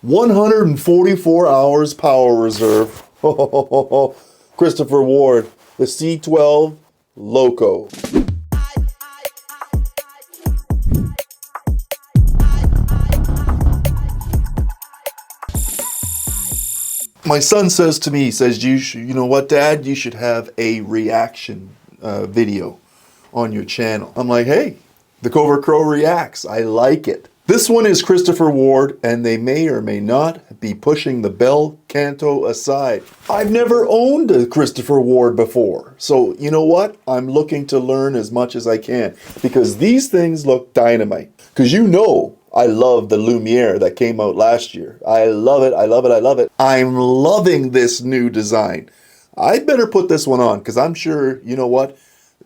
144 hours power reserve. Christopher Ward, the C12 Loco. My son says to me, he says, you know what, Dad, you should have a reaction video on your channel. I'm like, hey, TheCovertCrow reacts. I like it. This one is Christopher Ward, and they may or may not be pushing the bel canto aside. I've never owned a Christopher Ward before, so you know what? I'm looking to learn as much as I can, because these things look dynamite. Because you know I love the Lumiere that came out last year. I love it, I love it, I love it. I'm loving this new design. I better put this one on, because I'm sure, you know what?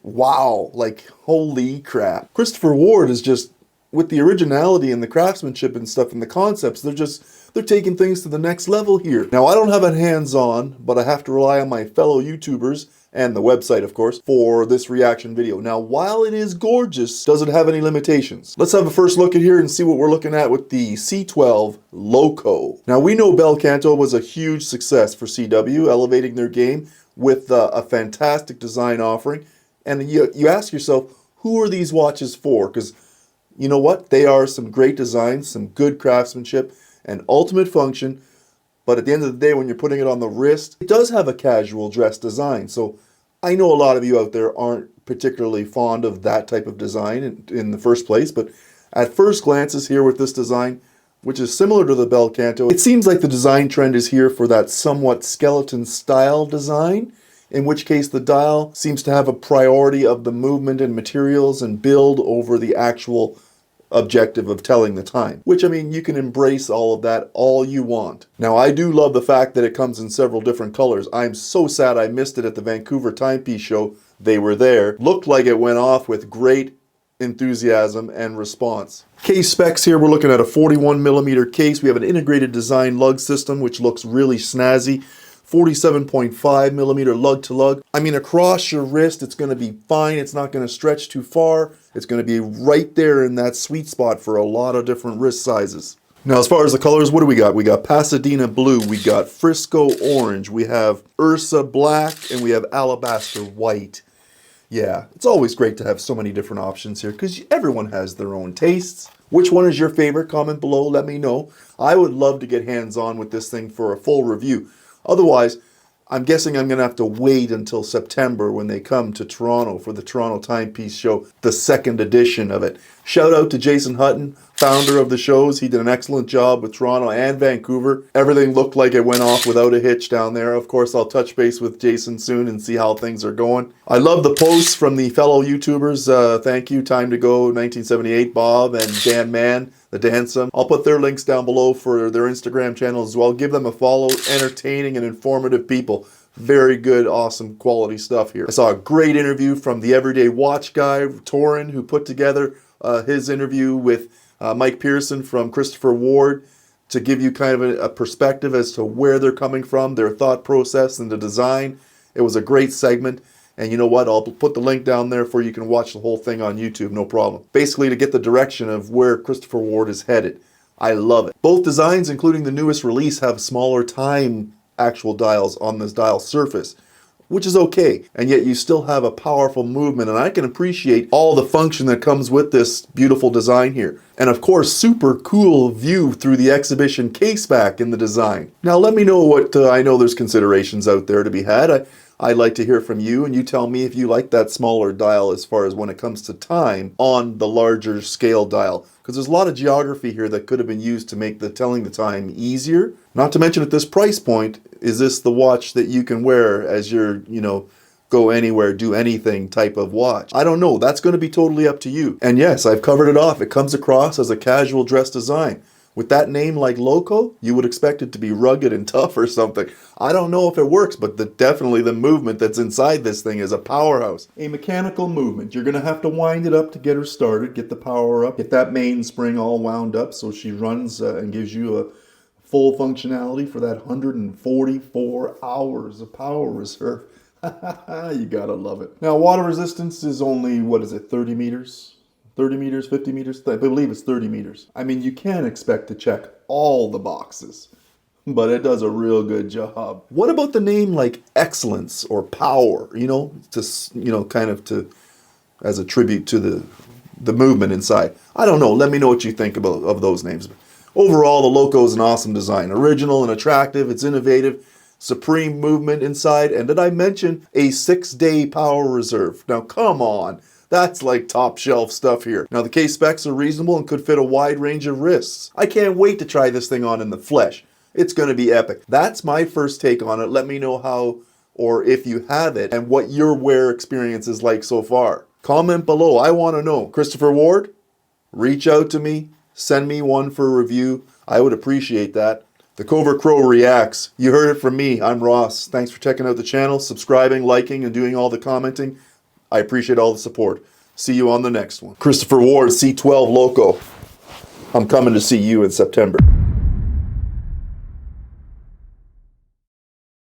Wow, like holy crap. Christopher Ward is just, with the originality and the craftsmanship and stuff and the concepts, they're taking things to the next level here. Now, I don't have it hands-on, but I have to rely on my fellow YouTubers and the website, of course, for this reaction video. Now, while it is gorgeous, does it have any limitations? Let's have a first look at here and see what we're looking at with the C12 Loco. Now, we know bel canto was a huge success for CW, elevating their game with a fantastic design offering. And you ask yourself, who are these watches for? Because you know what? They are some great designs, some good craftsmanship, and ultimate function. But at the end of the day, when you're putting it on the wrist, it does have a casual dress design. So I know a lot of you out there aren't particularly fond of that type of design in the first place. But at first glances here with this design, which is similar to the bel canto, it seems like the design trend is here for that somewhat skeleton style design, in which case the dial seems to have a priority of the movement and materials and build over the actual objective of telling the time. Which, I mean, you can embrace all of that all you want. Now, I do love the fact that it comes in several different colors. I'm so sad I missed it at the Vancouver Timepiece Show. They were there. Looked like it went off with great enthusiasm and response. Case specs here, we're looking at a 41mm case. We have an integrated design lug system, which looks really snazzy. 47.5mm lug to lug. I mean, across your wrist, it's going to be fine. It's not going to stretch too far. It's going to be right there in that sweet spot for a lot of different wrist sizes. Now, as far as the colors, what do we got? We got Pasadena blue, we got Frisco orange, we have Ursa black, and we have Alabaster white. Yeah, it's always great to have so many different options here because everyone has their own tastes. Which one is your favorite? Comment below, let me know. I would love to get hands-on with this thing for a full review. Otherwise, I'm guessing I'm going to have to wait until September when they come to Toronto for the Toronto Timepiece Show, the second edition of it. Shout out to Jason Hutton, founder of the shows. He did an excellent job with Toronto and Vancouver. Everything looked like it went off without a hitch down there. Of course, I'll touch base with Jason soon and see how things are going. I love the posts from the fellow YouTubers. Thank you, Time to Go, 1978, Bob, and Dan Man, the Dansome. I'll put their links down below for their Instagram channel as well. Give them a follow. Entertaining and informative people. Very good, awesome quality stuff here. I saw a great interview from the Everyday Watch guy, Torin, who put together his interview with Mike Pearson from Christopher Ward to give you kind of a perspective as to where they're coming from, their thought process and the design. It was a great segment. And you know what? I'll put the link down there for you can watch the whole thing on YouTube, no problem. Basically to get the direction of where Christopher Ward is headed. I love it. Both designs, including the newest release, have smaller time actual dials on this dial surface, which is okay, and yet you still have a powerful movement, and I can appreciate all the function that comes with this beautiful design here. And of course, super cool view through the exhibition case back in the design. Now let me know what, I know there's considerations out there to be had. I'd like to hear from you, and you tell me if you like that smaller dial as far as when it comes to time on the larger scale dial. Because there's a lot of geography here that could have been used to make the telling the time easier. Not to mention at this price point, is this the watch that you can wear as your, go anywhere, do anything type of watch? I don't know. That's going to be totally up to you. And yes, I've covered it off. It comes across as a casual dress design. With that name like Loco, you would expect it to be rugged and tough or something. I don't know if it works, but definitely the movement that's inside this thing is a powerhouse. A mechanical movement. You're going to have to wind it up to get her started, get the power up, get that mainspring all wound up so she runs and gives you a full functionality for that 144 hours of power reserve. You gotta love it. Now, water resistance is only, 30 meters? 30 meters, 50 meters? I believe it's 30 meters. I mean, you can expect to check all the boxes. But it does a real good job. What about the name like Excellence or Power? Kind of to as a tribute to the movement inside. I don't know. Let me know what you think of those names. Overall, the Loco is an awesome design. Original and attractive. It's innovative. Supreme movement inside. And did I mention a 6-day power reserve? Now, come on. That's like top shelf stuff here. Now, the case specs are reasonable and could fit a wide range of wrists. I can't wait to try this thing on in the flesh. It's going to be epic. That's my first take on it. Let me know how or if you have it and what your wear experience is like so far. Comment below. I want to know. Christopher Ward, reach out to me. Send me one for a review. I would appreciate that. The COVERTCrow reacts. You heard it from me. I'm Ross. Thanks for checking out the channel, subscribing, liking, and doing all the commenting. I appreciate all the support. See you on the next one. Christopher Ward, C12 Loco. I'm coming to see you in September.